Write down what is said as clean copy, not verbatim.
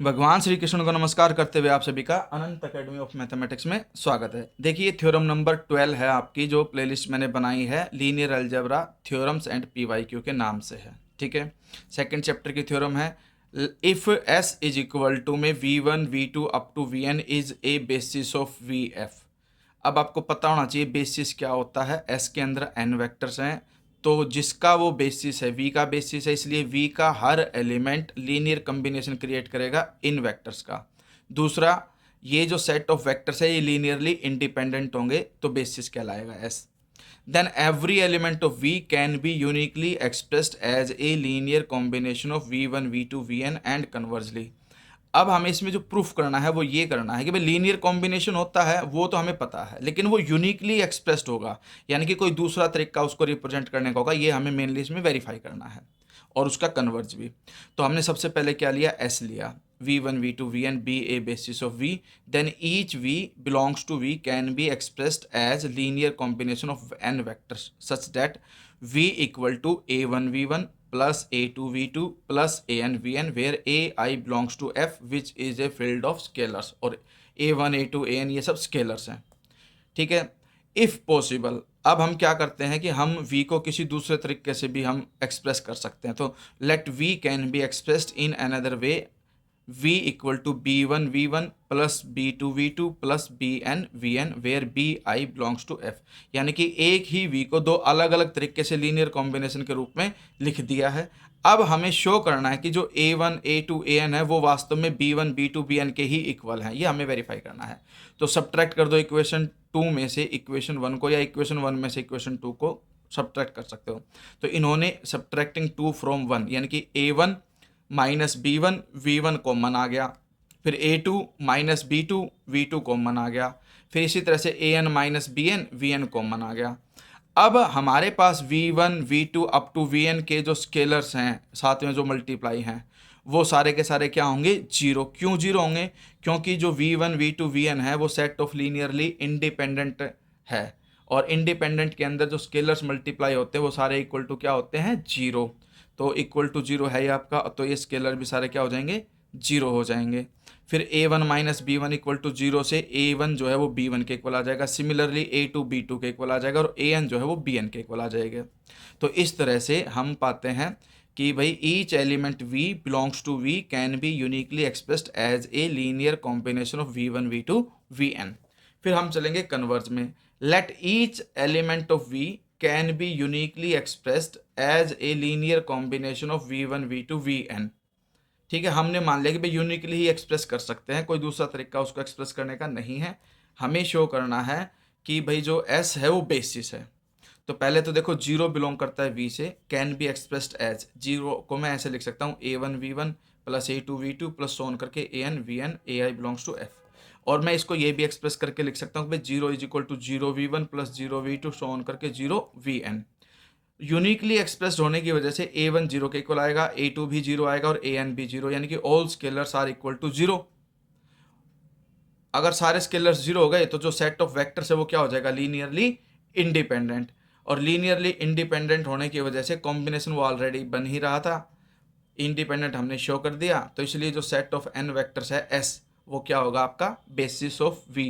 भगवान श्री कृष्ण को नमस्कार करते हुए आप सभी का अनंत अकेडमी ऑफ मैथमेटिक्स में स्वागत है। देखिए थ्योरम नंबर 12 है आपकी, जो प्लेलिस्ट मैंने बनाई है linear algebra theorems and PYQ के नाम से है। ठीक है, सेकंड चैप्टर की थ्योरम है if S is equal to में v1 v2 up to vn is a basis of vf। अब आपको पता होना चाहिए बेसिस क्या होता है। एस के अंदर n वेक्टर्स हैं, तो जिसका वो बेसिस है v का बेसिस है, इसलिए v का हर एलिमेंट लीनियर कॉम्बिनेशन क्रिएट करेगा इन वेक्टर्स का। दूसरा, ये जो सेट ऑफ वेक्टर्स है ये लीनियरली इंडिपेंडेंट होंगे, तो बेसिस कहलाएगा s। then every element of v can be uniquely expressed as a linear combination of v1 v2 vn and conversely। अब हमें इसमें जो प्रूफ करना है वो ये करना है कि भाई लीनियर कॉम्बिनेशन होता है वो तो हमें पता है, लेकिन वो यूनिकली एक्सप्रेस्ड होगा, यानी कि कोई दूसरा तरीका उसको रिप्रेजेंट करने का होगा, ये हमें मेनली इसमें वेरीफाई करना है और उसका कन्वर्ज भी। तो हमने सबसे पहले क्या लिया, एस लिया, v1 v2 vn be a basis of v, then each v belongs to v can be expressed as linear combination of n vectors such that v equal to a1 v1 plus a2 v2 plus an vn where ai belongs to f which is a field of scalars, और a1 a2 an ये सब scalars हैं। ठीक है, if possible अब हम क्या करते हैं कि हम v को किसी दूसरे तरीके से भी हम एक्सप्रेस कर सकते हैं। तो let v can be expressed in another way, v equal to b1 v1 plus b2 v2 plus bn vn where bi belongs to f। यानी कि एक ही v को दो अलग अलग तरीके से लीनियर कॉम्बिनेशन के रूप में लिख दिया है। अब हमें शो करना है कि जो a1 a2 an है वो वास्तव में b1 b2 bn के ही इक्वल हैं, ये हमें वेरीफाई करना है। तो सब्ट्रैक्ट कर दो इक्वेशन 2 में से इक्वेशन 1 को, या इक्वेशन 1 में से इक्वेशन 2 को सब्ट्रैक्ट कर सकते हो। तो इन्होंने सब्ट्रैक्टिंग 2 फ्रॉम 1 यानी कि a1 minus b1 v1 common आ गया, फिर a2 minus b2 v2 common आ गया, फिर इसी तरह से an minus bn vn common आ गया। अब हमारे पास v1 v2 up to vn के जो स्केलर्स हैं साथ में जो मल्टीप्लाई हैं वो सारे के सारे क्या होंगे, जीरो। क्यों जीरो होंगे, क्योंकि जो v1 v2 vn है वो सेट ऑफ लीनियरली इंडिपेंडेंट है, और इंडिपेंडेंट के अंदर जो स्केलर्स मल्टीप्लाई होते हैं वो सारे इक्वल टू क्या होते हैं, जीरो। तो इक्वल टू जीरो है ये आपका, तो ये स्केलर भी सारे क्या हो जाएंगे, जीरो हो जाएंगे। फिर a1 minus B one equal to zero से a1 जो है वो b1 के इक्वल आ जाएगा, सिमिलरली a2 b2 के इक्वल आ जाएगा, और an जो है वो bn के इक्वल आ जाएगा। तो इस तरह से हम पाते हैं कि भाई each element v belongs to v can be uniquely expressed as a linear combination of v1 v2 vn। फिर हम चलेंगे कन्वर्ज में, let each element of v can be uniquely expressed as a linear combination of v1 v2 vn। ठीक है, हमने मान लिया कि भाई यूनिकली ही एक्सप्रेस कर सकते हैं, कोई दूसरा तरीका उसको एक्सप्रेस करने का नहीं है। हमें शो करना है कि भाई जो s है वो बेसिस है। तो पहले तो देखो जीरो बिलोंग करता है v से, can be expressed as, zero को मैं ऐसे लिख सकता हूँ a1 v1 plus a2 v2 plus so on करके an vn ai belongs to f। और मैं इसको ये भी एक्सप्रेस करके लिख सकता हूँ कि भाई zero is equal to zero v1 plus zero v2 so on करके जीरो vn। यूनिकली एक्सप्रेस्ड होने की वजह से a1 जीरो के इक्वल आएगा, a2 भी जीरो आएगा और an भी जीरो, यानी कि all scalars are equal to zero. अगर सारे स्केलर्स जीरो हो गए तो जो सेट ऑफ वेक्टर्स है वो क्या हो जाएगा, लीनियरली इंडिपेंडेंट। और लीनियरली इंडिपेंडेंट होने की वजह से कॉम्बिनेशन वो ऑलरेडी बन ही रहा था, इंडिपेंडेंट हमने शो कर दिया, तो इसलिए जो सेट ऑफ n वेक्टर्स है s वो क्या होगा आपका, बेसिस ऑफ v।